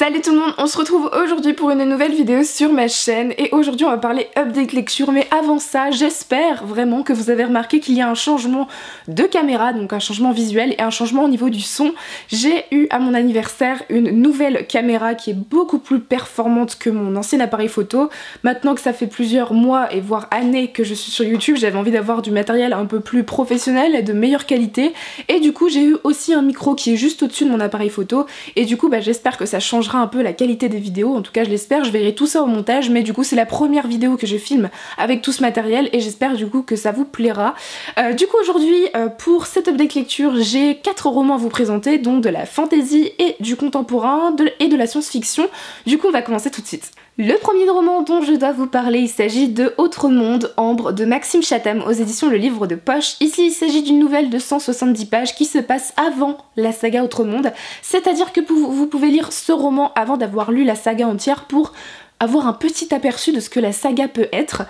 Salut tout le monde, on se retrouve aujourd'hui pour une nouvelle vidéo sur ma chaîne et aujourd'hui on va parler update lecture, mais avant ça j'espère vraiment que vous avez remarqué qu'il y a un changement de caméra, donc un changement visuel et un changement au niveau du son. J'ai eu à mon anniversaire une nouvelle caméra qui est beaucoup plus performante que mon ancien appareil photo. Maintenant que ça fait plusieurs mois et voire années que je suis sur YouTube, j'avais envie d'avoir du matériel un peu plus professionnel et de meilleure qualité, et du coup j'ai eu aussi un micro qui est juste au-dessus de mon appareil photo et du coup j'espère que ça changera un peu la qualité des vidéos, en tout cas je l'espère. Je verrai tout ça au montage, mais du coup c'est la première vidéo que je filme avec tout ce matériel et j'espère du coup que ça vous plaira. Du coup aujourd'hui pour cette update lecture j'ai 4 romans à vous présenter, dont de la fantasy et du contemporain et de la science-fiction. Du coup on va commencer tout de suite. Le premier roman dont je dois vous parler, il s'agit de Autre Monde, Ambre de Maxime Chatham aux éditions Le Livre de Poche. Ici il s'agit d'une nouvelle de 170 pages qui se passe avant la saga Autre Monde, c'est-à-dire que vous pouvez lire ce roman avant d'avoir lu la saga entière pour avoir un petit aperçu de ce que la saga peut être.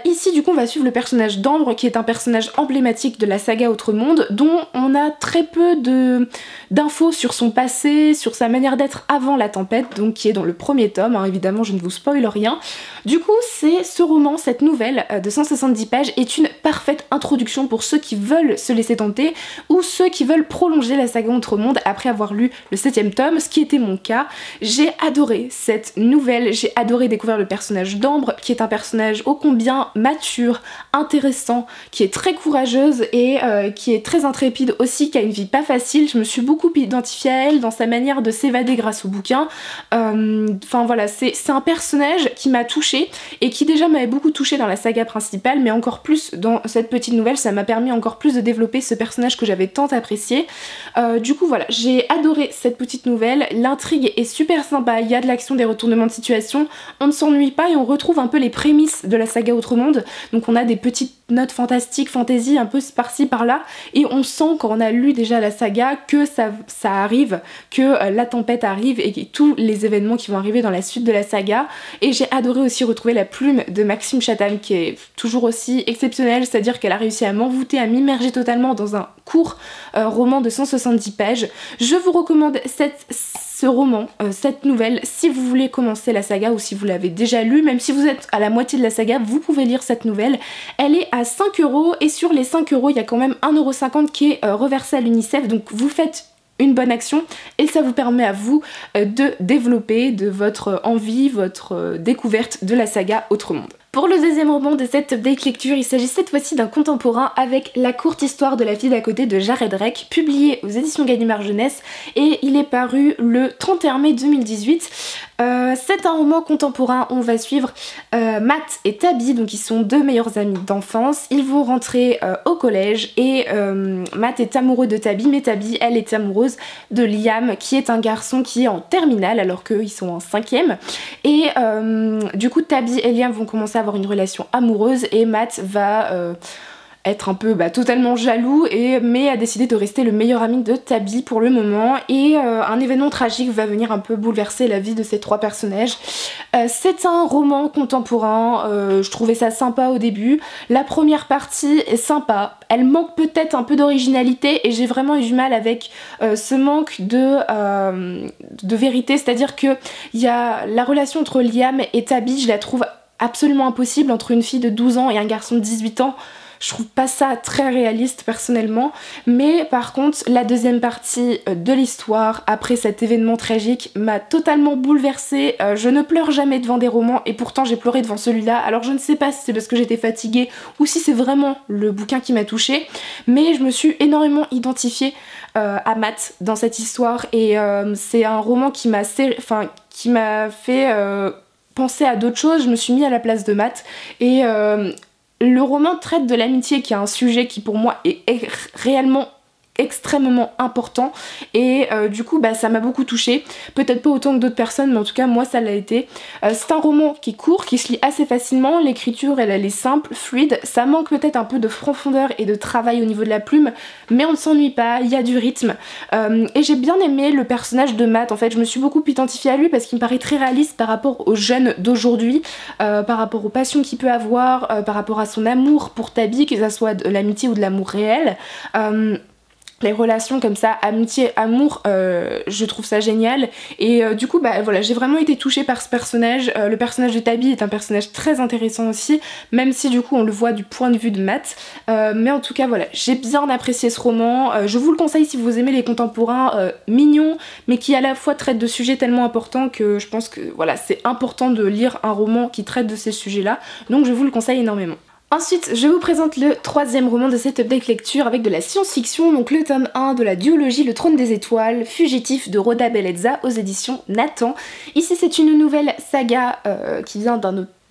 Ici du coup on va suivre le personnage d'Ambre, qui est un personnage emblématique de la saga Autre Monde, dont on a très peu d'infos sur son passé, sur sa manière d'être avant la tempête, donc qui est dans le premier tome, hein, évidemment je ne vous spoil rien. Du coup c'est ce roman, cette nouvelle de 170 pages est une parfaite introduction pour ceux qui veulent se laisser tenter ou ceux qui veulent prolonger la saga Autre Monde après avoir lu le 7ème tome, ce qui était mon cas. J'ai adoré cette nouvelle, j'ai adoré découvrir le personnage d'Ambre, qui est un personnage ô combien mature, intéressant, qui est très courageuse et qui est très intrépide aussi, qui a une vie pas facile. Je me suis beaucoup identifiée à elle dans sa manière de s'évader grâce au bouquin. Enfin voilà, c'est un personnage qui m'a touchée et qui déjà m'avait beaucoup touchée dans la saga principale, mais encore plus dans cette petite nouvelle, ça m'a permis encore plus de développer ce personnage que j'avais tant apprécié. Du coup voilà, j'ai adoré cette petite nouvelle, l'intrigue est super sympa, il y a de l'action, des retournements de situation, on ne s'ennuie pas et on retrouve un peu les prémices de la saga Autre Monde, donc on a des petites notes fantastiques, fantasy un peu par-ci par-là, et on sent quand on a lu déjà la saga que ça arrive, que la tempête arrive et tous les événements qui vont arriver dans la suite de la saga. Et j'ai adoré aussi retrouver la plume de Maxime Chatham qui est toujours aussi exceptionnelle, c'est-à-dire qu'elle a réussi à m'envoûter, à m'immerger totalement dans un court roman de 170 pages. Je vous recommande ce roman, cette nouvelle, si vous voulez commencer la saga ou si vous l'avez déjà lu, même si vous êtes à la moitié de la saga, vous pouvez lire cette nouvelle. Elle est à 5 € et sur les 5 € il y a quand même 1,50 € qui est reversé à l'UNICEF, donc vous faites une bonne action et ça vous permet à vous de développer de votre envie, votre découverte de la saga Autre Monde. Pour le deuxième roman de cette update lecture, il s'agit cette fois-ci d'un contemporain avec La courte histoire de la fille d'à côté de Jared Rek, publié aux éditions Gallimard Jeunesse, et il est paru le 31 mai 2018. C'est un roman contemporain, on va suivre Matt et Tabby, donc ils sont deux meilleurs amis d'enfance. Ils vont rentrer au collège et Matt est amoureux de Tabby, mais Tabby elle est amoureuse de Liam, qui est un garçon qui est en terminale alors qu'eux ils sont en 5ème. Et du coup Tabby et Liam vont commencer à avoir une relation amoureuse et Matt va être un peu totalement jaloux mais a décidé de rester le meilleur ami de Tabby pour le moment, et un événement tragique va venir un peu bouleverser la vie de ces trois personnages. C'est un roman contemporain, je trouvais ça sympa au début. La première partie est sympa, elle manque peut-être un peu d'originalité et j'ai vraiment eu du mal avec ce manque de vérité, c'est-à-dire que il y a la relation entre Liam et Tabby, je la trouve absolument impossible entre une fille de 12 ans et un garçon de 18 ans. Je trouve pas ça très réaliste personnellement, mais par contre la deuxième partie de l'histoire après cet événement tragique m'a totalement bouleversée. Je ne pleure jamais devant des romans et pourtant j'ai pleuré devant celui-là. Alors je ne sais pas si c'est parce que j'étais fatiguée ou si c'est vraiment le bouquin qui m'a touchée, mais je me suis énormément identifiée à Matt dans cette histoire et c'est un roman qui m'a fait penser à d'autres choses. Je me suis mis à la place de Matt et le roman traite de l'amitié, qui est un sujet qui pour moi est réellement extrêmement important, et du coup ça m'a beaucoup touchée, peut-être pas autant que d'autres personnes mais en tout cas moi ça l'a été. C'est un roman qui est court, qui se lit assez facilement, l'écriture elle est simple, fluide, ça manque peut-être un peu de profondeur et de travail au niveau de la plume mais on ne s'ennuie pas, il y a du rythme, et j'ai bien aimé le personnage de Matt. En fait je me suis beaucoup identifiée à lui parce qu'il me paraît très réaliste par rapport aux jeunes d'aujourd'hui, par rapport aux passions qu'il peut avoir, par rapport à son amour pour Tabby, que ça soit de l'amitié ou de l'amour réel. les relations comme ça, amitié, amour, je trouve ça génial. Et du coup bah voilà, j'ai vraiment été touchée par ce personnage. Le personnage de Tabby est un personnage très intéressant aussi, même si du coup on le voit du point de vue de Matt. Mais en tout cas voilà, j'ai bien apprécié ce roman. Je vous le conseille si vous aimez les contemporains mignons, mais qui à la fois traitent de sujets tellement importants que je pense que voilà, c'est important de lire un roman qui traite de ces sujets-là. Donc je vous le conseille énormément. Ensuite, je vous présente le troisième roman de cette update lecture avec de la science-fiction, donc le tome 1 de la duologie Le Trône des Étoiles, Fugitif de Rhoda Bellezza aux éditions Nathan. Ici c'est une nouvelle saga qui vient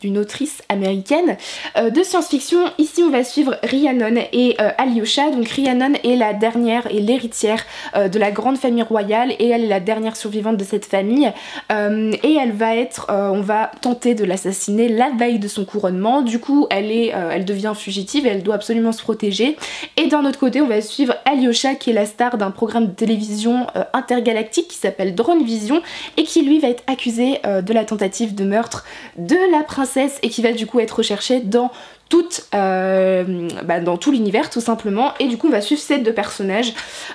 d'une autrice américaine de science-fiction. Ici on va suivre Rhiannon et Alyosha. Donc Rhiannon est la dernière et l'héritière de la grande famille royale et elle est la dernière survivante de cette famille et elle va être, on va tenter de l'assassiner la veille de son couronnement. Du coup elle devient fugitive et elle doit absolument se protéger. Et d'un autre côté on va suivre Alyosha qui est la star d'un programme de télévision intergalactique qui s'appelle Drone Vision et qui lui va être accusé de la tentative de meurtre de la princesse et qui va du coup être recherchée dans dans tout l'univers tout simplement. Et du coup on va suivre ces deux personnages.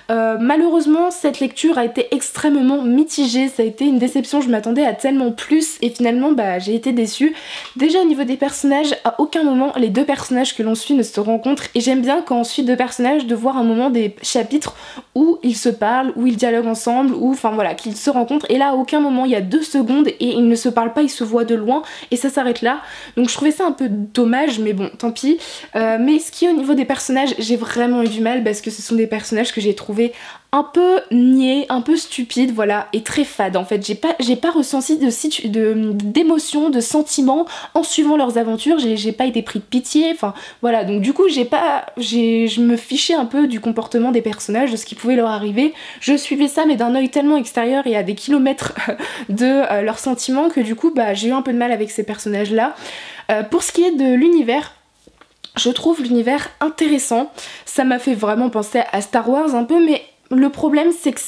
Malheureusement cette lecture a été extrêmement mitigée, ça a été une déception, je m'attendais à tellement plus et finalement bah j'ai été déçue. Déjà au niveau des personnages, à aucun moment les deux personnages que l'on suit ne se rencontrent et j'aime bien quand on suit deux personnages de voir un moment des chapitres où ils se parlent, où ils dialoguent ensemble, ou enfin voilà, qu'ils se rencontrent et là à aucun moment il y a 2 secondes et ils ne se parlent pas, ils se voient de loin et ça s'arrête là. Donc je trouvais ça un peu dommage mais bon tant pis. Mais ce qui est au niveau des personnages, j'ai vraiment eu du mal parce que ce sont des personnages que j'ai trouvé un peu niais, un peu stupides, voilà, et très fades en fait. J'ai pas ressenti d'émotion, de sentiments en suivant leurs aventures, j'ai pas été pris de pitié, enfin voilà, donc du coup je me fichais un peu du comportement des personnages, de ce qui pouvait leur arriver. Je suivais ça mais d'un œil tellement extérieur et à des kilomètres de leurs sentiments que du coup bah j'ai eu un peu de mal avec ces personnages là. Pour ce qui est de l'univers, je trouve l'univers intéressant. Ça m'a fait vraiment penser à Star Wars un peu, mais le problème c'est que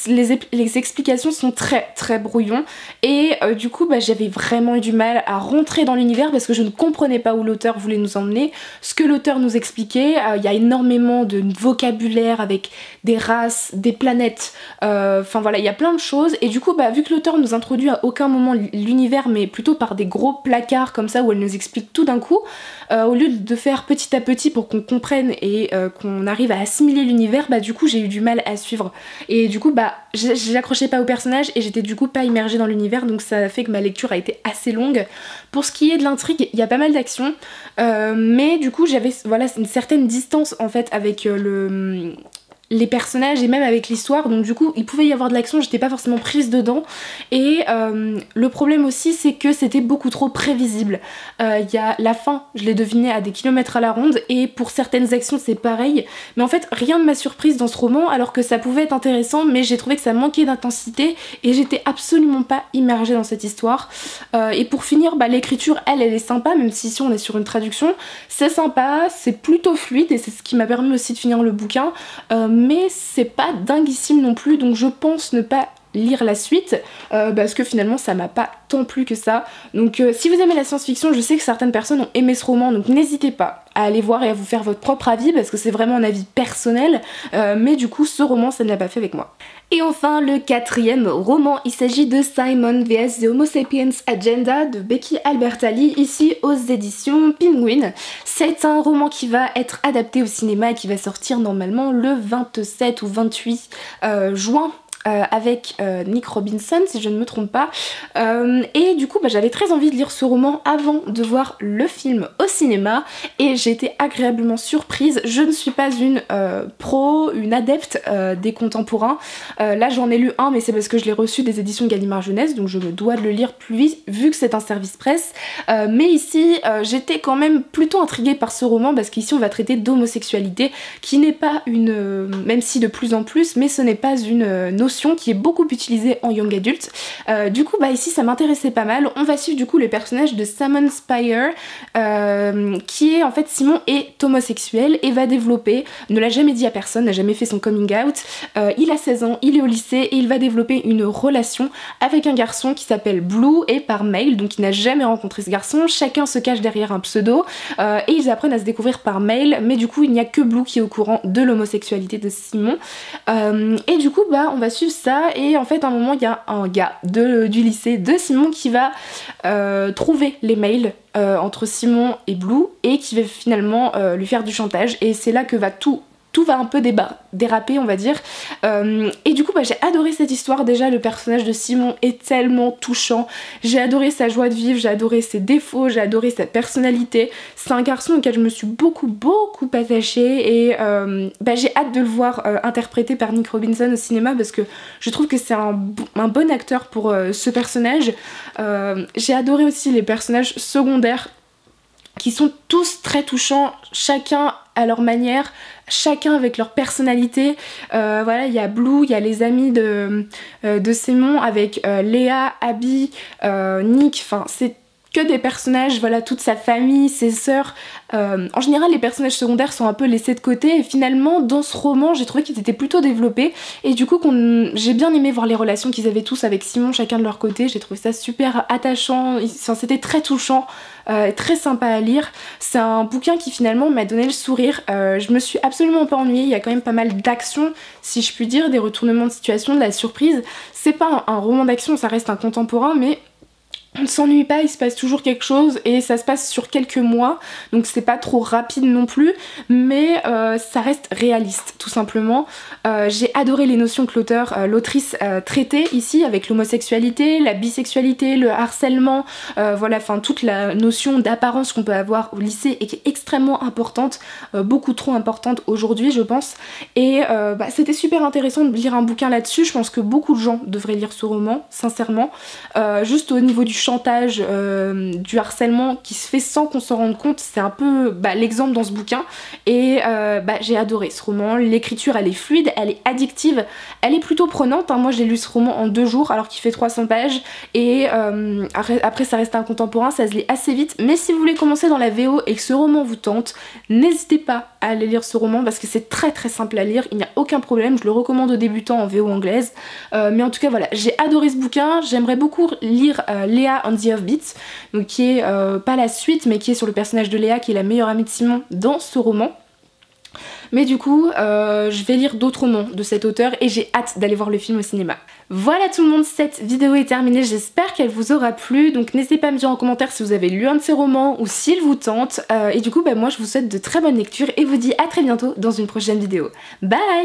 les explications sont très brouillons et du coup bah, j'avais vraiment eu du mal à rentrer dans l'univers parce que je ne comprenais pas où l'auteur voulait nous emmener, ce que l'auteur nous expliquait. Il y a énormément de vocabulaire avec des races, des planètes, enfin voilà, il y a plein de choses et du coup bah, vu que l'auteur nous introduit à aucun moment l'univers mais plutôt par des gros placards comme ça où elle nous explique tout d'un coup, au lieu de faire petit à petit pour qu'on comprenne et qu'on arrive à assimiler l'univers, bah du coup j'ai eu du mal à suivre. Et du coup bah j'accrochais pas au personnage et j'étais du coup pas immergée dans l'univers, donc ça a fait que ma lecture a été assez longue. Pour ce qui est de l'intrigue, il y a pas mal d'actions, mais du coup j'avais voilà une certaine distance en fait avec les personnages et même avec l'histoire, donc du coup il pouvait y avoir de l'action, j'étais pas forcément prise dedans et le problème aussi c'est que c'était beaucoup trop prévisible. Il y a la fin, je l'ai deviné à des kilomètres à la ronde et pour certaines actions c'est pareil, mais en fait rien ne m'a surprise dans ce roman alors que ça pouvait être intéressant, mais j'ai trouvé que ça manquait d'intensité et j'étais absolument pas immergée dans cette histoire. Et pour finir, bah, l'écriture elle est sympa, même si ici on est sur une traduction, c'est sympa, c'est plutôt fluide et c'est ce qui m'a permis aussi de finir le bouquin, mais c'est pas dinguissime non plus, donc je pense ne pas lire la suite parce que finalement ça m'a pas tant plu que ça. Donc si vous aimez la science-fiction, je sais que certaines personnes ont aimé ce roman, donc n'hésitez pas à aller voir et à vous faire votre propre avis parce que c'est vraiment un avis personnel, mais du coup ce roman ça ne l'a pas fait avec moi. Et enfin le quatrième roman, il s'agit de Simon vs The Homo Sapiens Agenda de Becky Albertalli, ici aux éditions Penguin. C'est un roman qui va être adapté au cinéma et qui va sortir normalement le 27 ou 28 juin. Avec Nick Robinson si je ne me trompe pas, et du coup bah, j'avais très envie de lire ce roman avant de voir le film au cinéma et j'ai été agréablement surprise. Je ne suis pas une une adepte des contemporains, là j'en ai lu un mais c'est parce que je l'ai reçu des éditions Gallimard Jeunesse, donc je me dois de le lire plus vite vu que c'est un service presse, mais ici j'étais quand même plutôt intriguée par ce roman parce qu'ici on va traiter d'homosexualité qui n'est pas une, même si de plus en plus, mais ce n'est pas une notion notion qui est beaucoup utilisée en young adult. Du coup bah ici ça m'intéressait pas mal. On va suivre du coup le personnage de Simon Spire qui est en fait Simon est homosexuel et va développer, ne l'a jamais dit à personne, n'a jamais fait son coming out, il a 16 ans, il est au lycée et il va développer une relation avec un garçon qui s'appelle Blue et par mail, donc il n'a jamais rencontré ce garçon, chacun se cache derrière un pseudo et ils apprennent à se découvrir par mail, mais du coup il n'y a que Blue qui est au courant de l'homosexualité de Simon et du coup bah on va suivre ça et en fait à un moment il y a un gars du lycée de Simon qui va trouver les mails entre Simon et Blue et qui va finalement lui faire du chantage et c'est là que va tout va un peu déraper on va dire et du coup bah, j'ai adoré cette histoire. Déjà le personnage de Simon est tellement touchant, j'ai adoré sa joie de vivre, j'ai adoré ses défauts, j'ai adoré sa personnalité, c'est un garçon auquel je me suis beaucoup attachée et bah, j'ai hâte de le voir interprété par Nick Robinson au cinéma parce que je trouve que c'est un bon acteur pour ce personnage. J'ai adoré aussi les personnages secondaires qui sont tous très touchants, chacun à leur manière, chacun avec leur personnalité. Voilà, il y a Blue, il y a les amis de Simon avec Léa, Abby, Nick, enfin c'est que des personnages, voilà, toute sa famille, ses sœurs. En général les personnages secondaires sont un peu laissés de côté et finalement dans ce roman j'ai trouvé qu'ils étaient plutôt développés et du coup j'ai bien aimé voir les relations qu'ils avaient tous avec Simon chacun de leur côté. J'ai trouvé ça super attachant, enfin, c'était très touchant, très sympa à lire. C'est un bouquin qui finalement m'a donné le sourire, je me suis absolument pas ennuyée, il y a quand même pas mal d'action si je puis dire, des retournements de situation, de la surprise. C'est pas un roman d'action, ça reste un contemporain mais on ne s'ennuie pas, il se passe toujours quelque chose et ça se passe sur quelques mois donc c'est pas trop rapide non plus mais ça reste réaliste tout simplement. J'ai adoré les notions que l'autrice traitait ici avec l'homosexualité, la bisexualité, le harcèlement, voilà, enfin toute la notion d'apparence qu'on peut avoir au lycée et qui est extrêmement importante, beaucoup trop importante aujourd'hui je pense et bah, c'était super intéressant de lire un bouquin là-dessus. Je pense que beaucoup de gens devraient lire ce roman sincèrement, juste au niveau du chantage, du harcèlement qui se fait sans qu'on s'en rende compte, c'est un peu bah, l'exemple dans ce bouquin et bah, j'ai adoré ce roman. L'écriture elle est fluide, elle est addictive, elle est plutôt prenante, hein. Moi j'ai lu ce roman en 2 jours alors qu'il fait 300 pages et après ça reste un contemporain, ça se lit assez vite mais si vous voulez commencer dans la VO et que ce roman vous tente, n'hésitez pas à aller lire ce roman parce que c'est très simple à lire, il n'y a aucun problème, je le recommande aux débutants en VO anglaise mais en tout cas voilà, j'ai adoré ce bouquin. J'aimerais beaucoup lire Léa and the Offbeats, donc qui est pas la suite mais qui est sur le personnage de Léa qui est la meilleure amie de Simon dans ce roman. Mais du coup je vais lire d'autres romans de cet auteur et j'ai hâte d'aller voir le film au cinéma. Voilà tout le monde, cette vidéo est terminée, j'espère qu'elle vous aura plu, donc n'hésitez pas à me dire en commentaire si vous avez lu un de ces romans ou s'il vous tente et du coup bah, moi je vous souhaite de très bonnes lectures et vous dis à très bientôt dans une prochaine vidéo. Bye!